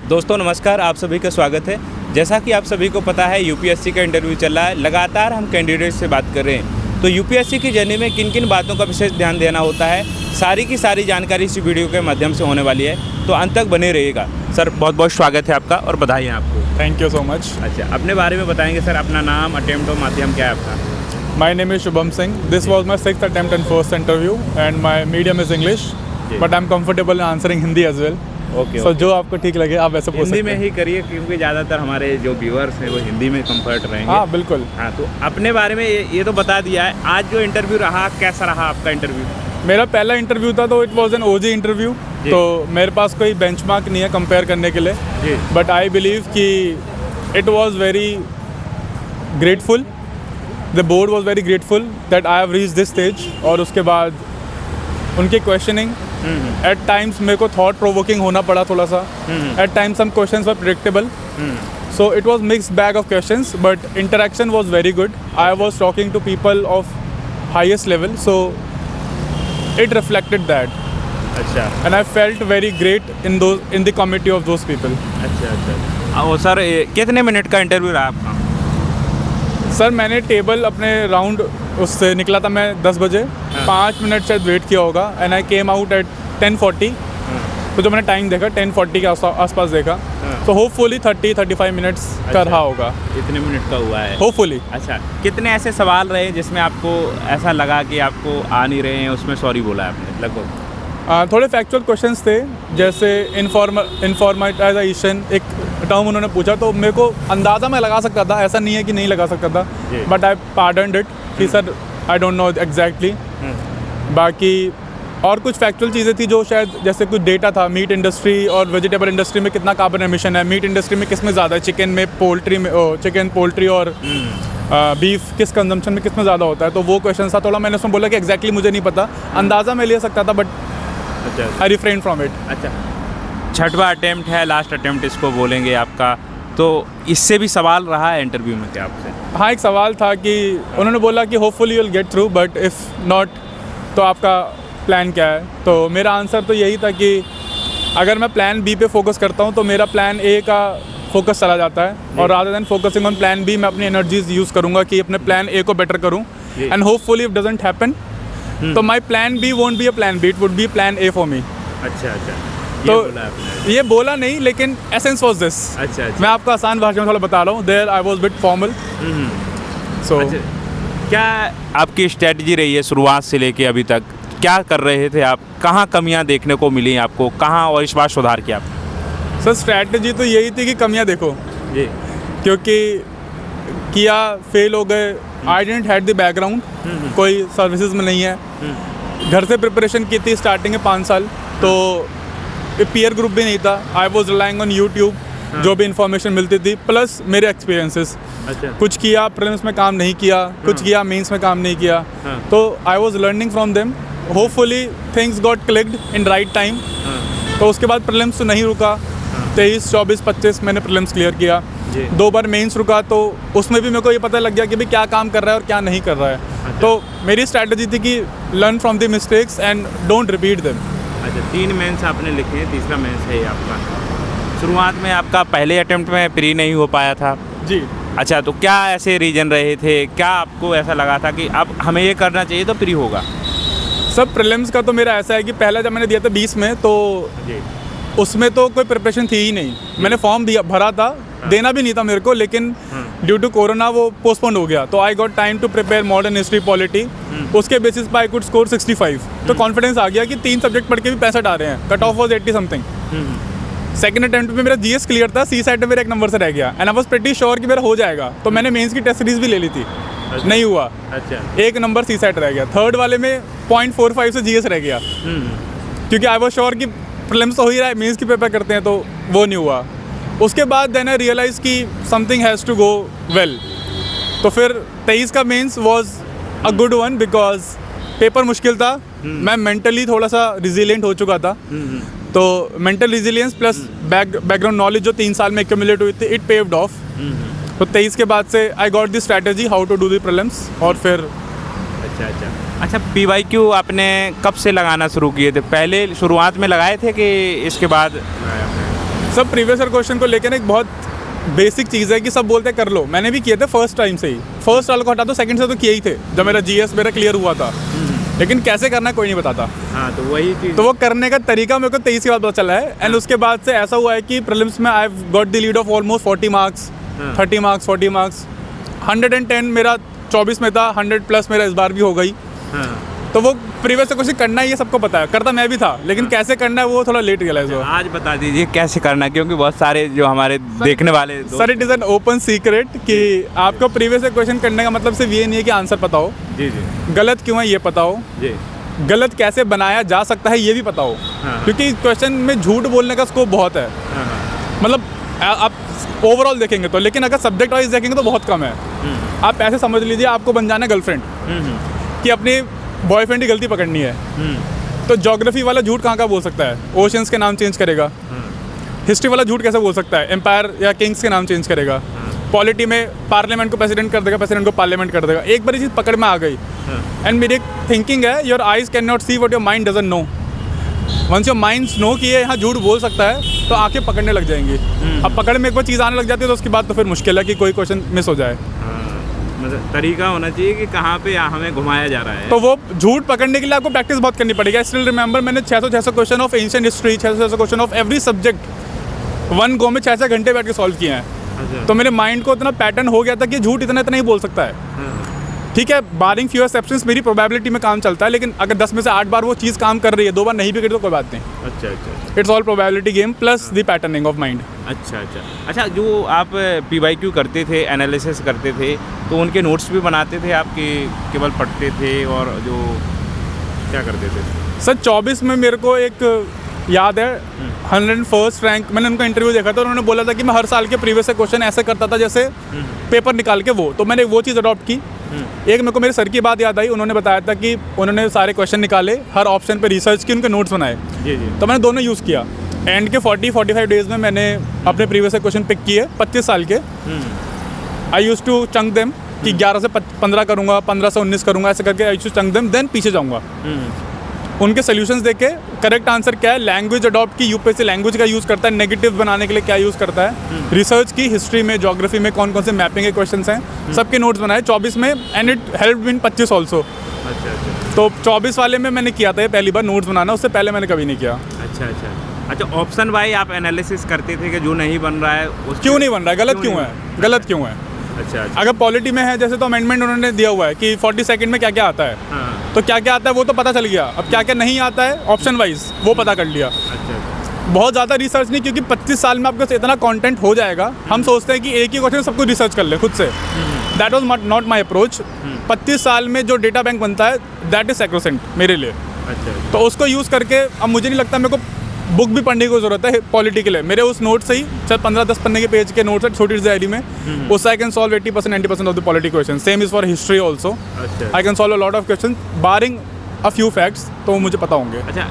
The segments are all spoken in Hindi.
दोस्तों नमस्कार, आप सभी का स्वागत है। जैसा कि आप सभी को पता है यूपीएससी का इंटरव्यू चल रहा है, लगातार हम कैंडिडेट से बात कर रहे हैं। तो यूपीएससी की जर्नी में किन किन बातों का विशेष ध्यान देना होता है, सारी की सारी जानकारी इस वीडियो के माध्यम से होने वाली है, तो अंत तक बने रहिएगा। सर बहुत बहुत स्वागत है आपका और बधाई है आपको। Thank you so much. अच्छा, अपने बारे में बताएंगे सर, अपना नाम, अटेम्प्ट और माध्यम क्या है आपका? My name is Shubham Singh. This was my 6th attempt and first interview and my medium is English, but I'm comfortable in answering Hindi as well. Okay, So जो आपको ठीक लगे आप वैसे पूछ सकते हिंदी हैं। में ही करिए क्योंकि ज़्यादातर हमारे जो व्यूअर्स हैं वो हिंदी में कंफर्ट रहेंगे। हाँ बिल्कुल। हाँ, तो अपने बारे में ये तो बता दिया है। आज जो इंटरव्यू रहा, कैसा रहा आपका इंटरव्यू? मेरा पहला इंटरव्यू था तो it was an OG interview, तो मेरे पास कोई बेंचमार्क नहीं है कंपेयर करने के लिए, बट आई बिलीव कि it was very grateful, the board was very grateful that I have reached this stage. और उसके बाद उनके क्वेश्चनिंग एट टाइम्स मेरे को थॉट प्रोवोकिंग होना पड़ा थोड़ा सा। Eight times some questions were predictable, so it was mixed bag of questions, but interaction was very good. I was talking to people of highest level, so it reflected that, अच्छा and I felt very great in the committee of those people. अच्छा। और सर कितने मिनट का इंटरव्यू रहा आपका? सर मैंने टेबल अपने राउंड उससे निकला था मैं 10 बजे, 5 मिनट शायद वेट किया होगा, and I came out at 10:40। तो जो मैंने टाइम देखा 10:40 के आसपास देखा, तो होपफुली 30-35 मिनट्स का रहा होगा। इतने मिनट का हुआ है होपफुली। अच्छा, कितने ऐसे सवाल रहे जिसमें आपको ऐसा लगा कि आपको आ नहीं रहे हैं, उसमें सॉरी बोला है आपने लगभग? थोड़े फैक्चुअल क्वेश्चंस थे, जैसे इन्फॉर्मेटाइजेशन एक टर्म उन्होंने पूछा, तो मेरे को अंदाज़ा मैं लगा सकता था, ऐसा नहीं है कि नहीं लगा सकता था, बट आई पार्डन्ड इट कि sir I don't know exactly. बाकी और कुछ फैक्चुअल चीज़ें थी जो शायद, जैसे कुछ डेटा था मीट इंडस्ट्री और वेजिटेबल इंडस्ट्री में कितना कार्बन एमिशन है, मीट इंडस्ट्री में किस में ज़्यादा है, चिकन में, पोल्ट्री में, चिकन पोल्ट्री और बीफ किस कंजम्पशन में किस में ज़्यादा होता है। तो वो क्वेश्चन था, थोड़ा मैंने उसमें बोला कि एग्जैक्टली मुझे नहीं पता, अंदाज़ा मैं ले सकता था, but I refrain from it. अच्छा, छठवां अटेम्प्ट है, लास्ट अटेम्प्ट इसको बोलेंगे आपका, तो इससे भी सवाल रहा है इंटरव्यू में क्या आपसे? हाँ, एक सवाल था कि उन्होंने बोला कि hopefully you will get through, but if not तो आपका प्लान क्या है? तो मेरा आंसर तो यही था कि अगर मैं प्लान बी पे फोकस करता हूँ तो मेरा प्लान ए का फोकस चला जाता है, और rather than focusing on plan B मैं अपनी एनर्जीज यूज़ करूँगा कि अपने प्लान ए को बेटर करूँ, and hopefully if doesn't happen तो my plan B won't be a plan B, it would be plan A for me. अच्छा अच्छा, तो ये बोला नहीं, लेकिन एसेंस वाज दिस। अच्छा, मैं आपको आसान भाषा में थोड़ा बता रहा हूँ, there I was bit formal. So क्या आपकी स्ट्रेटजी रही है शुरुआत से लेके अभी तक? क्या कर रहे थे आप? कहाँ कमियाँ देखने को मिली आपको? कहाँ और इस बार सुधार किया आपने? सर स्ट्रैटेजी तो यही थी कि कमियाँ देखो जी, क्योंकि किया फेल हो गए। आई डेंट हैड द बैकग्राउंड, कोई सर्विसेज में नहीं है, घर से प्रिपरेशन की थी स्टार्टिंग में 5 साल, तो पीयर ग्रुप भी नहीं था। I was relying on YouTube, जो भी इंफॉर्मेशन मिलती थी, प्लस मेरे एक्सपीरियंसेस। अच्छा, कुछ किया प्रीलिम्स में काम नहीं किया, कुछ किया मेंस में काम नहीं किया, तो I was learning from them. Hopefully things got clicked in right time. तो उसके बाद प्रीलिम्स तो नहीं रुका, 23, 24, 25 मैंने प्रीलिम्स क्लियर किया, 2 बार मेंस रुका, तो उसमें भी मेरे को ये पता लग गया कि भाई क्या काम कर रहा है और क्या नहीं कर रहा है। तो मेरी स्ट्रैटेजी थी कि learn from the mistakes and don't repeat them. अच्छा, 3 मेंस आपने लिखे हैं, तीसरा मेंस है ये आपका। शुरुआत में आपका पहले अटेम्प्ट में प्री नहीं हो पाया था जी। अच्छा, तो क्या ऐसे रीजन रहे थे? क्या आपको ऐसा लगा था कि अब हमें ये करना चाहिए तो प्री होगा? सब प्रीलिम्स का तो मेरा ऐसा है कि पहला जब मैंने दिया था 20 में, तो उसमें तो कोई प्रिपरेशन थी ही नहीं। मैंने फॉर्म भरा था, देना भी नहीं था मेरे को, लेकिन ड्यू टू कोरोना वो पोस्टपोन हो गया, तो I got time to prepare modern history, polity. उसके बेसिस पर आई कुड स्कोर 65, तो कॉन्फिडेंस आ गया कि 3 सब्जेक्ट पढ़ के भी 65 आ रहे हैं। Cut off was 80 something. Second attempt में मेरा जीएस क्लियर था, सी साइड में मेरा 1 नंबर से रह गया, and I was pretty sure कि मेरा हो जाएगा, तो मैंने मेंस की टेस्ट सीरीज भी ले ली थी। अच्छा। नहीं हुआ। अच्छा। 1 नंबर सी साइड रह गया। थर्ड वाले में 0.45 से जीएस रह गया, क्योंकि आई वाज श्योर कि प्रीलिम्स तो हो ही रहा है, मेंस की पेपर करते हैं, तो वो नहीं हुआ। उसके बाद देन आई रियलाइज कि something has to go well. तो फिर 23 का mains was a good one, because paper मुश्किल था, मैं मेंटली थोड़ा सा रिजिलियंट हो चुका था, तो mental resilience plus background knowledge जो 3 साल में एक्यूमुलेट हुई थी, इट पेव्ड ऑफ। तो 23 के बाद से I got the strategy how to do the prelims, और फिर अच्छा PYQ आपने कब से लगाना शुरू किए थे? पहले शुरुआत में लगाए थे कि इसके बाद? सब प्रीवियस ईयर क्वेश्चन को लेकर एक बहुत बेसिक चीज़ है कि सब बोलते हैं कर लो, मैंने भी किए थे फर्स्ट टाइम से ही। फर्स्ट साल को हटा दो, सेकंड से तो किए ही थे जब मेरा जीएस मेरा क्लियर हुआ था, लेकिन कैसे करना है कोई नहीं बताता। हाँ, तो वही चीज़, तो वो करने का तरीका मेरे को 23 के बाद पता चला है। एंड उसके बाद से ऐसा हुआ है कि प्रीलिम्स में I got the lead of almost 40 marks, 30 marks, 40 marks. 110 मेरा 24 में था, 100+ मेरा इस बार भी हो गई। तो वो प्रीवियस से कुछ करना है, ये सबको पता है, करता मैं भी था, लेकिन कैसे करना है वो थोड़ा लेट रियलाइज हुआ। आज बता दीजिए कैसे करना है, क्योंकि बहुत सारे जो हमारे देखने वाले sir, it is an open secret कि आपको प्रीवियस से क्वेश्चन करने का मतलब सिर्फ ये नहीं है कि आंसर पता हो, जी जी गलत क्यों है ये पता हो, जी, गलत कैसे बनाया जा सकता है ये भी पता हो। क्योंकि क्वेश्चन में झूठ बोलने का स्कोप बहुत है। मतलब आप ओवरऑल देखेंगे तो, लेकिन अगर सब्जेक्ट वाइज देखेंगे तो बहुत कम है। आप ऐसे समझ लीजिए आपको बन जाना है गर्लफ्रेंड, कि अपने बॉयफ्रेंड की गलती पकड़नी है, तो ज्योग्राफी वाला झूठ कहाँ का बोल सकता है, ओशंस के नाम चेंज करेगा। हिस्ट्री वाला झूठ कैसे बोल सकता है, एम्पायर या किंग्स के नाम चेंज करेगा। पॉलिटी में पार्लियामेंट को प्रेसिडेंट कर देगा, प्रेसिडेंट को पार्लियामेंट कर देगा। एक बार ये चीज़ पकड़ में आ गई, एंड मेरी थिंकिंग है, your eyes can not see what your mind doesn't know. Once your minds no कि ये यहाँ झूठ बोल सकता है, तो आंखें पकड़ने लग जाएंगी। अब पकड़ में एक बार चीज़ आने लग जाती है तो उसके बाद तो फिर मुश्किल है कि कोई क्वेश्चन मिस हो जाए। मतलब तरीका होना चाहिए कि कहाँ पे हमें घुमाया जा रहा है। तो वो झूठ पकड़ने के लिए आपको प्रैक्टिस बहुत करनी पड़ेगी। आई स्टिल रिमेंबर, मैंने 600 question of ancient history, 600 question of every subject 1 गो में 6 घंटे बैठ के सॉल्व किए हैं। अच्छा। तो मेरे माइंड को इतना पैटर्न हो गया था कि झूठ इतना ही बोल सकता है। ठीक है, बारिंग फ्यू एक्सेप्शंस मेरी प्रोबेबिलिटी में काम चलता है, लेकिन अगर 10 में से 8 बार वो चीज़ काम कर रही है, 2 बार नहीं भी करी तो कोई बात नहीं। अच्छा अच्छा, it's all probability game plus the patterning of mind. अच्छा अच्छा अच्छा। जो आप PYQ करते थे, एनालिसिस करते थे, तो उनके नोट्स भी बनाते थे आपके, केवल पढ़ते थे, और जो क्या करते थे? सर 24 में मेरे को एक याद है, 101st रैंक, मैंने उनका इंटरव्यू देखा था, उन्होंने बोला था कि मैं हर साल के प्रीवियस से क्वेश्चन ऐसे करता था जैसे पेपर निकाल के वो, तो मैंने वो चीज़ अडॉप्ट की। एक मेरे को मेरे सर की बात याद आई, उन्होंने बताया था कि उन्होंने सारे क्वेश्चन निकाले, हर ऑप्शन पे रिसर्च की, उनके नोट्स बनाए। जी जी। तो मैंने दोनों यूज़ किया। एंड के 40-45 डेज़ में मैंने अपने प्रीवियस से क्वेश्चन पिक किए 25 साल के। आई यूज़ टू चंक देम कि 11 से 15 करूँगा, 15 से 19 करूँगा, ऐसे करके I use to chunk them, then पीछे जाऊँगा। उनके सोल्यूशंस देखे, करेक्ट आंसर क्या है, लैंग्वेज अडॉप्ट की, यूपीएससी लैंग्वेज का यूज़ करता है, नेगेटिव बनाने के लिए क्या यूज़ करता है, रिसर्च की, हिस्ट्री में, ज्योग्राफी में कौन कौन से मैपिंग के क्वेश्चंस हैं, सबके नोट्स बनाए 24 में। And it help in 25 also. अच्छा अच्छा। तो 24 वाले में मैंने किया था ये पहली बार नोट्स बनाना, उससे पहले मैंने कभी नहीं किया। अच्छा अच्छा अच्छा। ऑप्शन वाइज आप एनालिसिस करते थे कि जो नहीं बन रहा है क्यों नहीं बन रहा है, गलत क्यों है, गलत क्यों है। अच्छा अच्छा। अगर पॉलिटी में है जैसे, तो अमेंडमेंट उन्होंने दिया हुआ है कि 40 सेकंड में क्या क्या आता है, तो क्या क्या आता है वो तो पता चल गया। अब क्या क्या नहीं आता है ऑप्शन वाइज वो पता कर लिया। अच्छा। बहुत ज़्यादा रिसर्च नहीं, क्योंकि 25 साल में आपके इतना कंटेंट हो जाएगा। हम सोचते हैं कि एक ही क्वेश्चन सब कुछ रिसर्च कर ले खुद से, that was not my approach. 25 साल में जो डेटा बैंक बनता है दैट इज सैक्रोसेंट मेरे लिए। अच्छा। तो उसको यूज़ करके अब मुझे नहीं लगता मेरे को बुक भी पढ़ने की ज़रूरत है पॉलिटी के लिए। मेरे उस नोट से ही चाहे 15-10 पन्ने के पेज के नोट्स है छोटी सी डायरी में, उससे I can solve 80%-90% of the polity question. Same is for history also, I can solve a lot of question Baring a few facts, तो वो मुझे पता होंगे। अच्छा,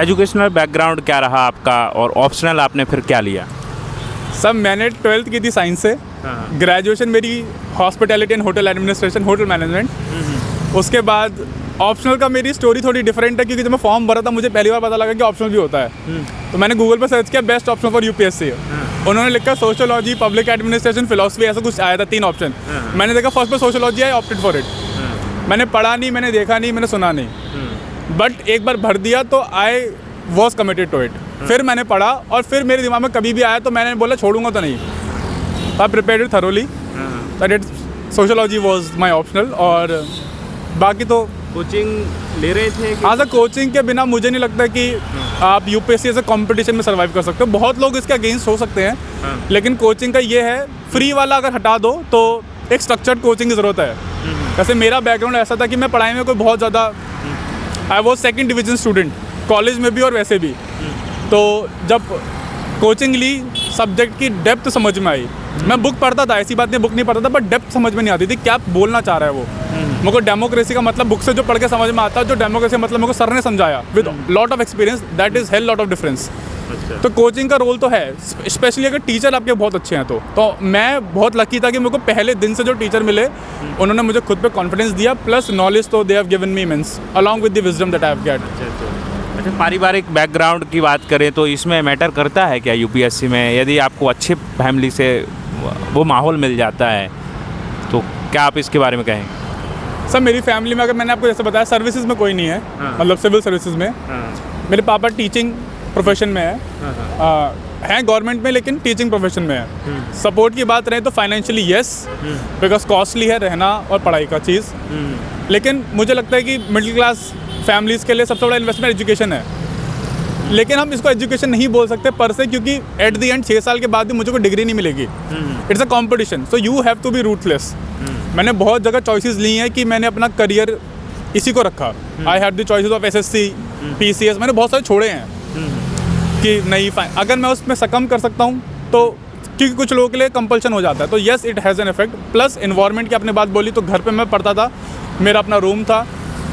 एजुकेशनल बैकग्राउंड क्या रहा आपका, और ऑप्शनल आपने फिर क्या लिया? सब मैंने 12th की थी साइंस से, ग्रेजुएशन मेरी hospitality and hotel administration, hotel management. उसके बाद ऑप्शनल का मेरी स्टोरी थोड़ी डिफरेंट है, क्योंकि जब मैं फॉर्म भरा था मुझे पहली बार पता लगा कि ऑप्शनल भी होता है। तो मैंने गूगल पर सर्च किया बेस्ट ऑप्शन फॉर यूपीएससी, उन्होंने लिखा सोशियोलॉजी, पब्लिक एडमिनिस्ट्रेशन, फिलॉसफी, ऐसा कुछ आया था 3 ऑप्शन। मैंने देखा फर्स्ट पे sociology I, opted for it. मैंने पढ़ा नहीं, मैंने देखा नहीं, मैंने सुना नहीं, बट एक बार भर दिया तो I was committed to it. फिर मैंने पढ़ा, और फिर मेरे दिमाग में कभी भी आया तो मैंने बोला छोड़ूंगा तो नहीं। आई prepared it thoroughly, that it sociology was my optional. और बाकी तो कोचिंग ले रहे थे? हाँ सर, कोचिंग के बिना मुझे नहीं लगता कि आप यूपीएससी से कंपटीशन में सर्वाइव कर सकते हो। बहुत लोग इसके अगेंस्ट हो सकते हैं, लेकिन कोचिंग का ये है, फ्री वाला अगर हटा दो तो एक स्ट्रक्चर्ड कोचिंग की ज़रूरत है। वैसे मेरा बैकग्राउंड ऐसा था कि मैं पढ़ाई में कोई बहुत ज़्यादा, I was 2nd division student college में भी और वैसे भी। तो जब कोचिंग ली, सब्जेक्ट की डेप्थ समझ में आई। मैं बुक पढ़ता था, ऐसी बात नहीं बुक नहीं पढ़ता था, बट डेप्थ समझ में नहीं आती थी क्या बोलना चाह रहा है वो। मेरे को डेमोक्रेसी का मतलब बुक से जो पढ़ के समझ में आता है, जो डेमोक्रेसी का मतलब मेरे को सर ने समझाया with lot of experience, that is hell lot of difference. तो कोचिंग का रोल तो है, स्पेशली अगर टीचर आपके बहुत अच्छे हैं तो मैं बहुत लकी था कि मेरे को पहले दिन से जो टीचर मिले उन्होंने मुझे खुद पे कॉन्फिडेंस दिया, प्लस नॉलेज तो they have given me means along with the wisdom that I have get. अच्छा, अच्छा, पारिवारिक बैकग्राउंड की बात करें तो इसमें मैटर करता है क्या यूपीएससी में? यदि आपको अच्छे फैमिली से वो माहौल मिल जाता है तो क्या आप इसके बारे में कहेंगे? सर मेरी फैमिली में, अगर मैंने आपको जैसे बताया, सर्विसेज में कोई नहीं है। हाँ। मतलब सिविल सर्विसेज में। मेरे पापा टीचिंग प्रोफेशन में है, हैं गवर्नमेंट में, लेकिन टीचिंग प्रोफेशन में है। सपोर्ट की बात रहे तो फाइनेंशियली यस, बिकॉज कॉस्टली है रहना और पढ़ाई का चीज़। लेकिन मुझे लगता है कि मिडिल क्लास फैमिलीज़ के लिए सबसे बड़ा इन्वेस्टमेंट एजुकेशन है। लेकिन हम इसको एजुकेशन नहीं बोल सकते पर से, क्योंकि एट द एंड 6 साल के बाद भी मुझे कोई डिग्री नहीं मिलेगी। It's a competition, so you have to be ruthless. मैंने बहुत जगह चॉइसेस ली हैं कि मैंने अपना करियर इसी को रखा। I have the choices of SSC, PCS, मैंने बहुत सारे छोड़े हैं कि नहीं अगर मैं उसमें सकम कर सकता हूँ तो, क्योंकि कुछ लोगों के लिए कंपल्शन हो जाता है। तो yes, it has an effect. Plus environment की आपने बात बोली, तो घर पे मैं पढ़ता था, मेरा अपना रूम था।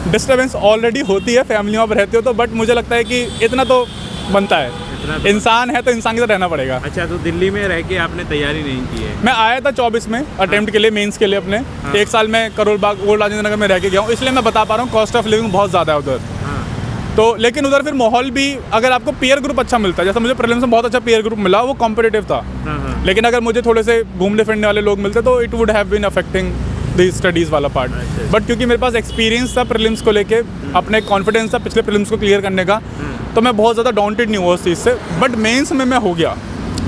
डिस्टर्बेंस ऑलरेडी होती है फैमिली में आप रहते हो तो, बट मुझे लगता है कि इतना तो बनता है। इंसान है तो इंसान के साथ रहना पड़ेगा। अच्छा, तो दिल्ली में रह के आपने तैयारी नहीं की है? मैं आया था 24 में अटेम्प्ट के लिए, मेंस के लिए अपने। 1 साल में करोल बाग ओल्ड राजेंद्र नगर में रह के गया हूँ, इसलिए मैं बता पा रहा हूँ कॉस्ट ऑफ लिविंग बहुत ज़्यादा है उधर। तो लेकिन उधर फिर माहौल भी, अगर आपको पीयर ग्रुप अच्छा मिलता है, जैसे मुझे प्रीलिम्स में बहुत अच्छा पीयर ग्रुप मिला, वो कॉम्पिटिटिव था। लेकिन अगर मुझे थोड़े से घूमने फिरने वाले लोग मिलते तो it would have been affecting the studies वाला पार्ट। बट क्योंकि मेरे पास एक्सपीरियंस था प्रीलिम्स को लेके, अपने कॉन्फिडेंस था पिछले प्रीलिम्स को क्लियर करने का, तो मैं बहुत ज़्यादा डाउंटेड नहीं हुआ उस चीज़ से। बट मेंस में मैं हो गया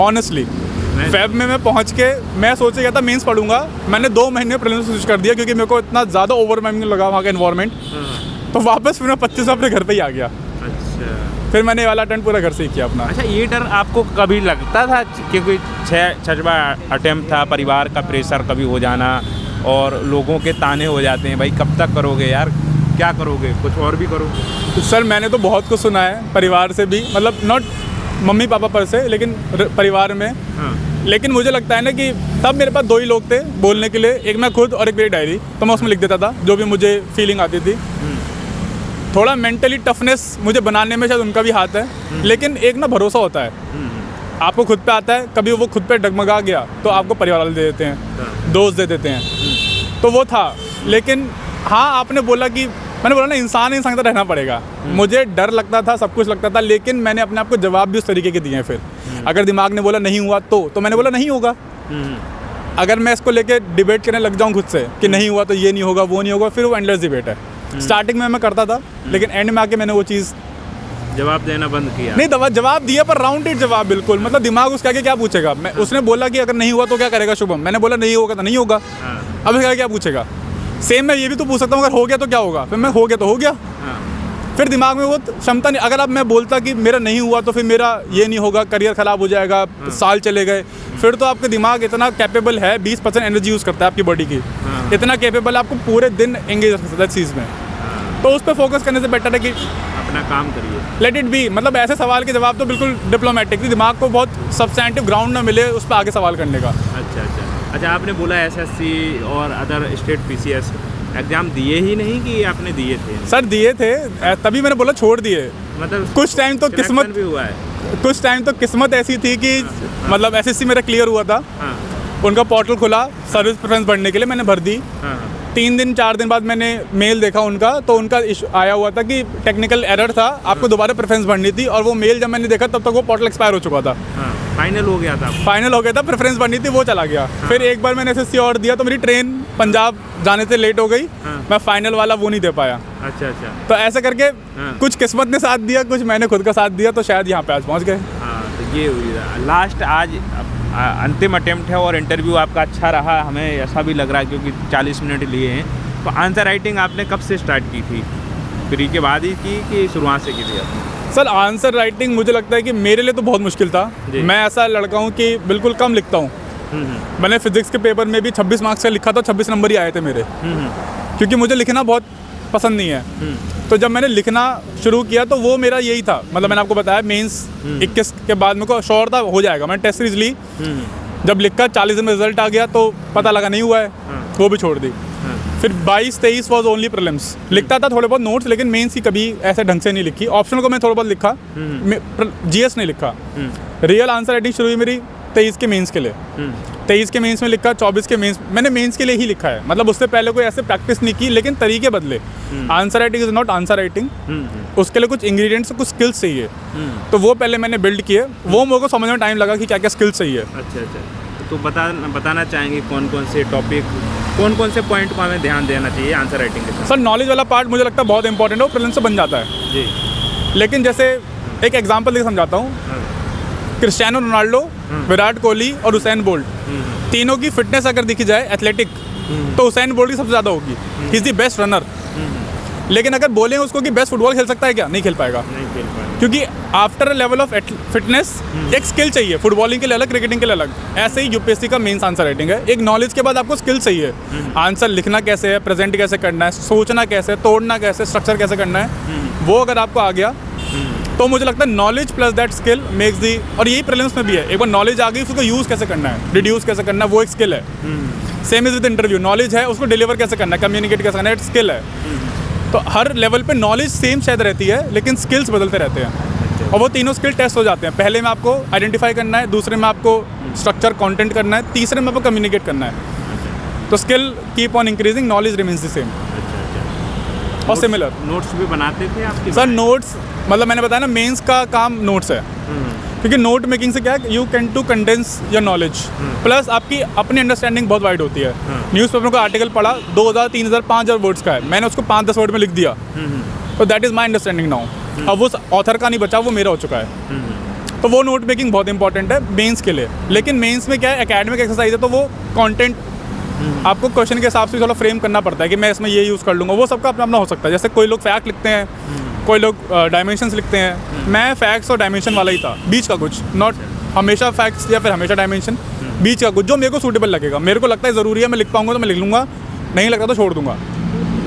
ऑनेस्टली। फेब में मैं पहुंच के मैं सोच गया था मेंस पढ़ूंगा, मैंने 2 महीने में प्रीलिम्स स्विच कर दिया क्योंकि मेरे को इतना ज़्यादा ओवरवेलमिंग लगा वहाँ का एनवायरनमेंट। तो वापस फिर मैं 25 अपने घर पे ही आ गया। अच्छा, फिर मैंने ये वाला अटेम्प्ट पूरा घर से ही किया अपना। अच्छा, ये डर आपको कभी लगता था, क्योंकि 6वां अटेम्प्ट था, परिवार का प्रेशर कभी हो जाना और लोगों के ताने हो जाते हैं, भाई कब तक करोगे यार, क्या करोगे, कुछ और भी करो? सर मैंने तो बहुत कुछ सुना है परिवार से भी, मतलब नॉट मम्मी पापा पर से, लेकिन परिवार में। लेकिन मुझे लगता है ना कि तब मेरे पास 2 ही लोग थे बोलने के लिए, एक मैं खुद और एक मेरी डायरी। तो मैं उसमें लिख देता था जो भी मुझे फीलिंग आती थी। थोड़ा मेंटली टफनेस मुझे बनाने में शायद उनका भी हाथ है, लेकिन एक ना भरोसा होता है, आपको खुद पे आता है। कभी वो खुद पे डगमगा गया तो आपको परिवार वाले दे देते हैं, दोस्त दे देते हैं, तो वो था। लेकिन हाँ, आपने बोला कि, मैंने बोला ना, इंसान के साथ रहना पड़ेगा। मुझे डर लगता था, सब कुछ लगता था, लेकिन मैंने अपने आप को जवाब भी उस तरीके के दिए हैं। फिर अगर दिमाग ने बोला नहीं हुआ तो मैंने बोला नहीं होगा। अगर मैं इसको लेके डिबेट करने लग जाऊँ खुद से कि नहीं हुआ तो ये नहीं होगा, वो नहीं होगा, फिर वो एंडलेस डिबेट है। स्टार्टिंग में मैं करता था, लेकिन एंड में आके मैंने वो चीज़ जवाब देना बंद किया। नहीं, जवाब दिया पर राउंडेड जवाब, बिल्कुल। मतलब दिमाग उसके आगे क्या पूछेगा। उसने बोला कि अगर नहीं हुआ तो क्या करेगा शुभम, मैंने बोला नहीं होगा तो नहीं होगा। अब इसके आगे क्या पूछेगा? सेम मैं ये भी तो पूछ सकता हूँ, अगर हो गया तो क्या होगा, फिर मैं हो गया तो हो गया। फिर दिमाग में वो क्षमता नहीं। अगर अब मैं बोलता कि मेरा नहीं हुआ तो फिर मेरा ये नहीं होगा, करियर ख़राब हो जाएगा, साल चले गए, फिर तो आपका दिमाग इतना कैपेबल है, 20% एनर्जी यूज़ करता है आपकी बॉडी की, इतना कैपेबल है, आपको पूरे दिन एंगेज रख सकता है चीज़ में। तो उस पर फोकस करने से बेटर है कि अपना काम करिए, लेट इट बी। मतलब ऐसे सवाल के जवाब तो बिल्कुल डिप्लोमेटिक, दिमाग को बहुत सब्सटेंटिव ग्राउंड ना मिले उस पर आगे सवाल करने का। अच्छा, आपने बोला एसएससी और अदर स्टेट पीसीएस एग्जाम दिए ही नहीं कि आपने दिए थे? सर दिए थे, तभी मैंने बोला छोड़ दिए। मतलब कुछ टाइम तो किस्मत भी हुआ है, कुछ टाइम तो किस्मत ऐसी थी कि मतलब एसएससी मेरा क्लियर हुआ था। उनका पोर्टल खुला सर्विस प्रेफरेंस भरने के लिए, मैंने भर दी। 3 दिन 4 दिन बाद मैंने मेल देखा उनका, तो उनका आया हुआ था कि टेक्निकल एरर था, आपको दोबारा प्रेफरेंस भरनी थी। और वो मेल जब मैंने देखा तब तक वो पोर्टल एक्सपायर हो चुका था। फाइनल हो गया था, प्रेफरेंस भरनी थी, वो चला गया। फिर एक बार मैंने एसएससी और दिया तो मेरी ट्रेन पंजाब जाने से लेट हो गई, मैं फाइनल वाला वो नहीं दे पाया। अच्छा, तो ऐसे करके कुछ किस्मत ने साथ दिया, कुछ मैंने खुद का साथ दिया, तो शायद यहाँ पे आज पहुँच गए। तो ये हुई लास्ट, आज अंतिम अटेम्प्ट है और इंटरव्यू आपका अच्छा रहा, हमें ऐसा भी लग रहा है क्योंकि 40 मिनट लिए हैं। तो आंसर राइटिंग आपने कब से स्टार्ट की थी? प्री के बाद ही की कि शुरुआत से की थी आपने? सर आंसर राइटिंग मुझे लगता है कि मेरे लिए तो बहुत मुश्किल था। मैं ऐसा लड़का हूँ कि बिल्कुल कम लिखता हूँ। मैंने फिजिक्स के पेपर में भी 26 मार्क्स का लिखा था, 26 नंबर ही आए थे मेरे, क्योंकि मुझे लिखना बहुत पसंद नहीं है। तो जब मैंने लिखना शुरू किया तो वो मेरा यही था, मतलब मैंने आपको बताया मेंस 21 के बाद मेरे को श्योर था हो जाएगा। मैंने टेस्ट सीरीज ली, जब लिखा 40 दिन में रिजल्ट आ गया तो पता लगा नहीं हुआ है, वो भी छोड़ दी। फिर 22-23 वॉज ओनली प्रीलिम्स। लिखता था थोड़े बहुत नोट्स, लेकिन मेंस की कभी ऐसे ढंग से नहीं लिखी। ऑप्शनल को मैं थोड़ा बहुत लिखा, जीएस नहीं लिखा। रियल आंसर राइटिंग शुरू हुई मेरी 23 के मेंस के लिए। 23 के मेंस में लिखा, 24 के मेंस मैंने मेंस के लिए ही लिखा है, मतलब उससे पहले कोई ऐसे प्रैक्टिस नहीं की, लेकिन तरीके बदले। Answer writing is not answer writing, उसके लिए कुछ इंग्रेडिएंट्स, कुछ स्किल्स चाहिए, तो वो पहले मैंने बिल्ड किए। वो मेरे को समझने में टाइम लगा कि क्या क्या स्किल्स चाहिए। अच्छा अच्छा, तो बताना चाहेंगे कौन कौन से टॉपिक, कौन कौन से पॉइंट को हमें ध्यान देना चाहिए आंसर राइटिंग के साथ? सर नॉलेज वाला पार्ट मुझे लगता है बहुत इंपॉर्टेंट है, वो प्रीलिम्स से बन जाता है जी। लेकिन जैसे एक एग्जांपल देकर समझाता हूँ, क्रिस्टियानो रोनाल्डो, विराट कोहली और हुसैन बोल्ट, तीनों की फिटनेस अगर देखी जाए एथलेटिक, तो हुसैन बोल्ट की सबसे ज़्यादा होगी, he is the best runner. लेकिन अगर बोलें उसको कि बेस्ट फुटबॉल खेल सकता है क्या, नहीं खेल पाएगा, क्योंकि after a level of fitness एक स्किल चाहिए, फुटबॉलिंग के लिए अलग, क्रिकेटिंग के लिए अलग। ऐसे ही यूपीएससी का मेंस आंसर राइटिंग है, एक नॉलेज के बाद आपको स्किल चाहिए, आंसर लिखना कैसे है, प्रेजेंट कैसे करना है, सोचना कैसे, तोड़ना कैसे, स्ट्रक्चर कैसे करना है, वो अगर आपको आ गया तो मुझे लगता है knowledge plus that skill makes दी। और यही प्रीलिम्स में भी है, एक बार नॉलेज आ गई उसको यूज़ कैसे करना है, रिड्यूस कैसे करना है, वो एक स्किल है। Same is with interview, knowledge है उसको डिलीवर कैसे करना है, कम्युनिकेट कैसे करना है, एक स्किल है। तो हर लेवल पे नॉलेज सेम शायद रहती है, लेकिन स्किल्स बदलते रहते हैं, और वो तीनों स्किल टेस्ट हो जाते हैं। पहले में आपको आइडेंटिफाई करना है, दूसरे में आपको स्ट्रक्चर कंटेंट करना है, तीसरे में आपको कम्युनिकेट करना है। तो skill keep on increasing, knowledge remains the same और सिमिलर। नोट्स भी बनाते थे आपके? सर नोट्स मतलब मैंने बताया ना, मेंस का काम नोट्स है, क्योंकि नोट मेकिंग से क्या है, you can to condense your knowledge, plus आपकी अपनी अंडरस्टैंडिंग बहुत वाइड होती है। न्यूज़पेपर का आर्टिकल पढ़ा 2000, 3000, 5000 वर्ड्स का है, मैंने उसको 5-10 वर्ड में लिख दिया, तो that is my understanding now. अब उस ऑथर का नहीं बचा, वो मेरा हो चुका है। तो वो नोट मेकिंग बहुत इंपॉर्टेंट है मेंस के लिए। लेकिन मेंस में क्या है, एकेडमिक एक्सरसाइज है, तो वो कंटेंट आपको क्वेश्चन के हिसाब से थोड़ा फ्रेम करना पड़ता है कि मैं इसमें ये यूज़ कर लूँगा। वो सबका अपना अपना हो सकता है, जैसे कोई लोग फैक्ट लिखते हैं, कोई लोग डायमेंशंस लिखते हैं। मैं फैक्ट्स और डायमेंशन वाला ही था, बीच का कुछ, नॉट हमेशा फैक्ट्स या फिर हमेशा डायमेंशन, बीच का कुछ जो मेरे को सूटेबल लगेगा। मेरे को लगता है ज़रूरी है, मैं लिख पाऊंगा तो मैं लिख लूँगा, नहीं लगता तो छोड़ दूंगा,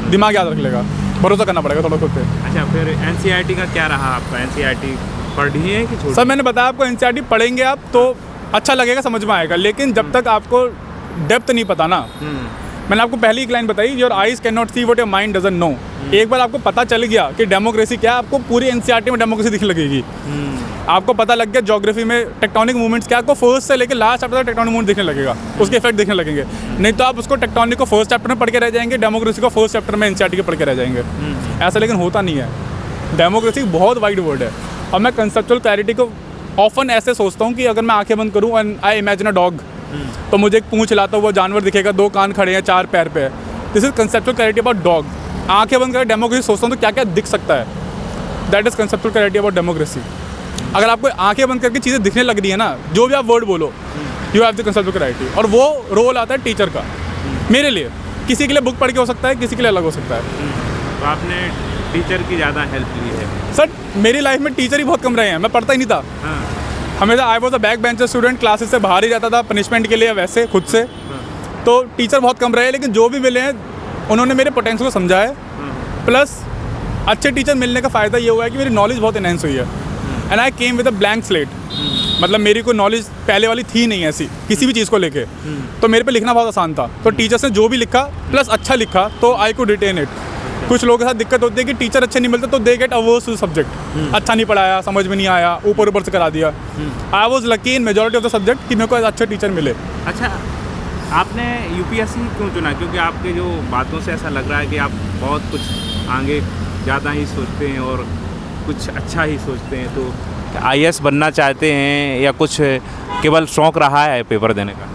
दिमाग याद रख लेगा, भरोसा करना पड़ेगा थोड़ा खुद पे। अच्छा, फिर एनसीईआरटी का क्या रहा आपका? एनसीईआरटी पढ़ी है कि छोड़? सर मैंने बताया आपको, एनसीईआरटी पढ़ेंगे आप तो अच्छा लगेगा, समझ में आएगा, लेकिन जब तक आपको डेप्थ नहीं पता ना, मैंने आपको पहली एक लाइन बताई, your eyes can not see what your mind doesn't know. एक बार आपको पता चल गया कि डेमोक्रेसी क्या है, आपको पूरी एनसीईआरटी में डेमोक्रेसी दिखने लगेगी। आपको पता लग गया ज्योग्राफी में टेक्टोनिक मूवमेंट्स क्या, आपको फर्स्ट से लेकर लास्ट चैप्टर तक टेक्टोनिक मूवमेंट दिखने लगेगा, उसके इफेक्ट दिखने लगेंगे। नहीं तो आप उसको टेक्टोनिक को फर्स्ट चैप्टर में पढ़ के रह जाएंगे, डेमोक्रेसी को फर्स्ट चैप्टर में एनसीईआरटी के पढ़ के रह जाएंगे। ऐसा लेकिन होता नहीं है, डेमोक्रेसी बहुत वाइड वर्ड है। और मैं कंसेप्चुअल क्लैरिटी को ऑफन ऐसे सोचता हूँ कि अगर मैं आंखें बंद करूँ and I imagine a dog, तो मुझे एक पूंछ हिलाता हुआ जानवर दिखेगा, 2 कान खड़े हैं, 4 पैर पे है। This is conceptual clarity about dog. आंखें बंद कर डेमोक्रेसी सोचता हूँ तो क्या क्या दिख सकता है, that is conceptual clarity about democracy. अगर आपको आंखें बंद करके चीज़ें दिखने लग रही है ना, जो भी आप वर्ड बोलो, you have the conceptual clarity. और वो रोल आता है टीचर का मेरे लिए। किसी के लिए बुक पढ़ के हो सकता है, किसी के लिए अलग हो सकता है। तो आपने टीचर की ज़्यादा हेल्प ली है? सर मेरी लाइफ में टीचर ही बहुत कम रहे हैं, मैं पढ़ता ही नहीं था। हमेशा I was a back bencher student, classes से बाहर ही जाता था पनिशमेंट के लिए, वैसे खुद से। तो टीचर बहुत कम रहे, लेकिन जो भी मिले हैं उन्होंने मेरे पोटेंशियल को समझा है। प्लस अच्छे टीचर मिलने का फ़ायदा ये हुआ है कि मेरी नॉलेज बहुत इनहेंस हुई है, and I came with a blank slate. मतलब मेरी कोई नॉलेज पहले वाली थी नहीं ऐसी किसी भी चीज़ को लेके, तो मेरे पे लिखना बहुत आसान था। तो टीचर्स ने जो भी लिखा प्लस अच्छा लिखा, तो आई कुड रिटेन इट। कुछ लोगों के साथ दिक्कत होती है कि टीचर अच्छे नहीं मिलते, तो they get hours to subject. अच्छा नहीं पढ़ाया, समझ में नहीं आया, ऊपर ऊपर से करा दिया। I was lucky in majority of the subject कि मेरे को अच्छे टीचर मिले। अच्छा, आपने यूपीएससी क्यों चुना? क्योंकि आपके जो बातों से ऐसा लग रहा है कि आप बहुत कुछ आगे ज़्यादा ही सोचते हैं और कुछ अच्छा ही सोचते हैं। तो आईएएस बनना चाहते हैं या कुछ केवल शौक रहा है पेपर देने का?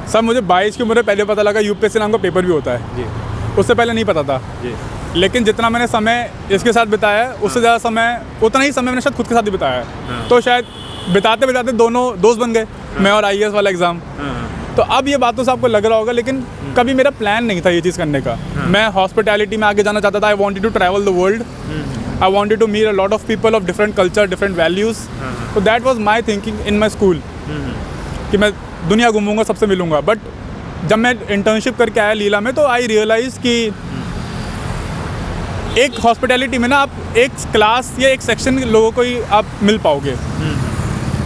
सर मुझे 22 की उम्र में पहले पता लगा यूपीएससी नाम का पेपर भी होता है जी। उससे पहले नहीं पता था जी। लेकिन जितना मैंने समय इसके साथ बिताया है, उससे ज़्यादा समय, उतना ही समय मैंने शायद खुद के साथ ही बिताया है। तो शायद बिताते बिताते दोनों दोस्त बन गए, मैं और आईएएस वाला एग्ज़ाम। तो अब ये बातों से आपको लग रहा होगा, लेकिन कभी मेरा प्लान नहीं था ये चीज़ करने का। मैं हॉस्पिटैलिटी में आगे जाना चाहता था। I wanted to travel the world, I wanted to meet a lot of people of different culture, different values. तो that was my thinking in my school कि मैं दुनिया घूमूंगा, सबसे मिलूंगा। बट जब मैं इंटर्नशिप करके आया लीला में, तो आई रियलाइज़ कि एक हॉस्पिटैलिटी में ना आप एक क्लास या एक सेक्शन लोगों को ही आप मिल पाओगे,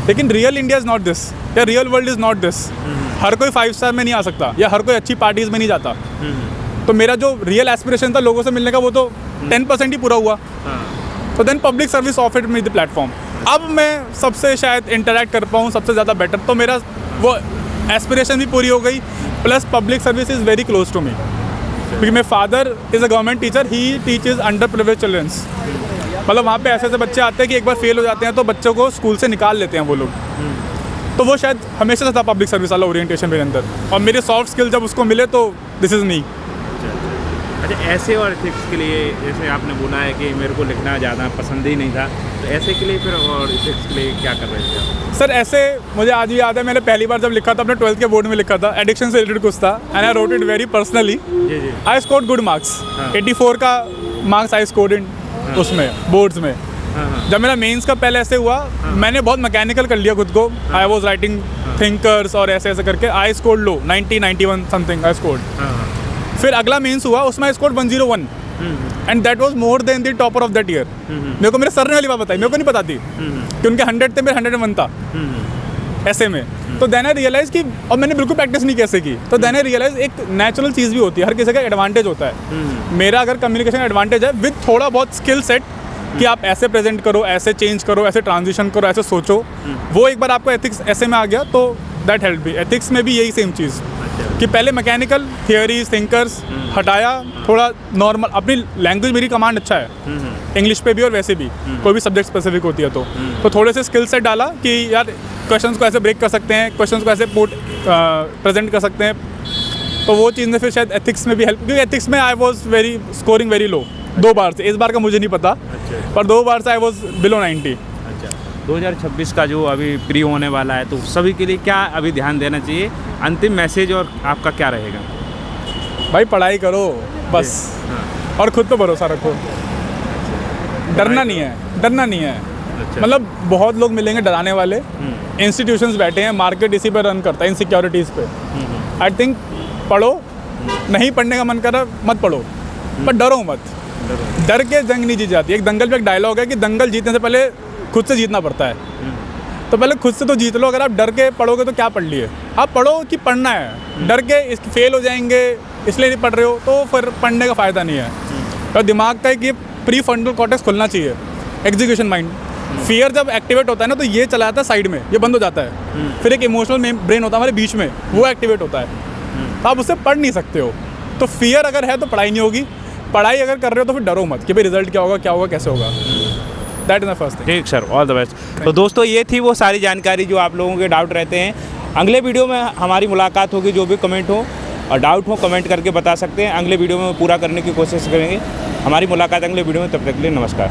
लेकिन real India is not this, या real world is not this. हर कोई 5 स्टार में नहीं आ सकता, या हर कोई अच्छी पार्टीज़ में नहीं जाता। तो मेरा जो रियल एस्पिरेशन था लोगों से मिलने का, वो तो 10% ही पूरा हुआ। तो then public service offered me the platform. अब मैं सबसे शायद इंटरेक्ट कर पाऊँ सबसे ज़्यादा बेटर, तो मेरा वो एस्पिरेशन भी पूरी हो गई, plus public service is very close to me, क्योंकि मेरे father is a government teacher, he teaches under privilege childrens. मतलब वहाँ पे ऐसे ऐसे बच्चे आते हैं कि एक बार फेल हो जाते हैं तो बच्चों को स्कूल से निकाल लेते हैं वो लोग। तो वो शायद हमेशा से था पब्लिक सर्विस वाला ओरिएंटेशन मेरे अंदर, और मेरे सॉफ्ट स्किल जब उसको मिले तो दिस इज़ मी। अच्छा, ऐसे और एथिक्स के लिए जैसे आपने बोला है कि मेरे को लिखना ज़्यादा पसंद ही नहीं था, तो ऐसे के लिए फिर और एथिक्स के लिए क्या कर रहे थे आप? सर ऐसे मुझे आज भी याद है, मैंने पहली बार जब लिखा था अपने 12th के बोर्ड में लिखा था, एडिक्शन से रिलेटेड कुछ था, and I wrote it very personally. जी। आई स्कोर्ड गुड मार्क्स, हाँ। 84 का मार्क्स आई स्कोर्ड इन उसमें बोर्ड्स में। हाँ। जब मेरा मेंस का पहले ऐसे हुआ, मैंने बहुत मैकेनिकल कर लिया खुद को, आई वॉज राइटिंग थिंकर्स और ऐसे ऐसे करके I scored low 90-91 something I scored. फिर अगला मेंस हुआ, उसमें I scored 101 and that was more than the topper of that year. मेरे को मेरे सर ने वाली बात बताई, मेरे को नहीं पता थी कि उनके 100 थे, मेरे 101 था ऐसे में। तो देन आई रियलाइज कि, और मैंने बिल्कुल प्रैक्टिस नहीं कैसे की, तो देन आई रियलाइज एक नेचुरल चीज़ भी होती है, हर किसी का एडवांटेज होता है। मेरा अगर कम्युनिकेशन एडवांटेज है विद थोड़ा बहुत स्किल सेट, कि आप ऐसे प्रेजेंट करो, ऐसे चेंज करो, ऐसे ट्रांजिशन करो, ऐसे सोचो, वो एक बार आपको एथिक्स ऐसे में आ गया तो दैट हेल्प भी। एथिक्स में भी यही सेम चीज़ कि पहले मैकेनिकल थियोरीज थिंकर्स हटाया, थोड़ा नॉर्मल, अपनी लैंग्वेज मेरी कमांड अच्छा है इंग्लिश पे भी और वैसे भी, कोई भी सब्जेक्ट स्पेसिफिक होती है तो थोड़े से स्किल सेट डाला कि यार क्वेश्चंस को ऐसे ब्रेक कर सकते हैं, क्वेश्चंस को ऐसे प्रेजेंट कर सकते हैं, तो वो चीज़ ने फिर शायद एथिक्स में भी हेल्प, क्योंकि एथिक्स में I was scoring very low 2 बार से, इस बार का मुझे नहीं पता। अच्छा। पर 2 बार से आई वॉज बिलो 90। अच्छा, 2026 का जो अभी प्री होने वाला है, तो सभी के लिए क्या अभी ध्यान देना चाहिए, अंतिम मैसेज और आपका क्या रहेगा? भाई पढ़ाई करो बस, और खुद पे भरोसा रखो, डरना नहीं है। अच्छा। मतलब बहुत लोग मिलेंगे डराने वाले, इंस्टीट्यूशंस बैठे हैं, मार्केट इसी पर रन करता है, इनसिक्योरिटीज़ पे। आई थिंक पढ़ो, नहीं पढ़ने का मन कर रहा मत पढ़ो, पर डरो मत। डर के जंग नहीं जीत जाती। एक दंगल पे एक डायलॉग है कि दंगल जीतने से पहले खुद से जीतना पड़ता है, तो पहले खुद से तो जीत लो। अगर आप डर के पढ़ोगे तो क्या पढ़ लिए, आप पढ़ो कि पढ़ना है, डर के फेल हो जाएंगे इसलिए नहीं पढ़ रहे हो तो फिर पढ़ने का फ़ायदा नहीं है। और दिमाग का एक ये प्री फ्रंटल कॉर्टेक्स खुलना चाहिए, एग्जीक्यूशन माइंड। फियर जब एक्टिवेट होता है ना तो ये चला जाता है साइड में, ये बंद हो जाता है, फिर एक इमोशनल ब्रेन होता है हमारे बीच में, वो एक्टिवेट होता है, तो आप उससे पढ़ नहीं सकते हो। तो फियर अगर है तो पढ़ाई नहीं होगी, पढ़ाई अगर कर रहे हो तो फिर डरो मत कि भाई रिजल्ट क्या होगा कैसे होगा। That is the first thing. ठीक सर, ऑल द बेस्ट। तो दोस्तों ये थी वो सारी जानकारी जो आप लोगों के डाउट रहते हैं। अगले वीडियो में हमारी मुलाकात होगी, जो भी कमेंट हो और डाउट हो कमेंट करके बता सकते हैं, अगले वीडियो में पूरा करने की कोशिश करेंगे। हमारी मुलाकात अगले वीडियो में, तब तक के लिए नमस्कार।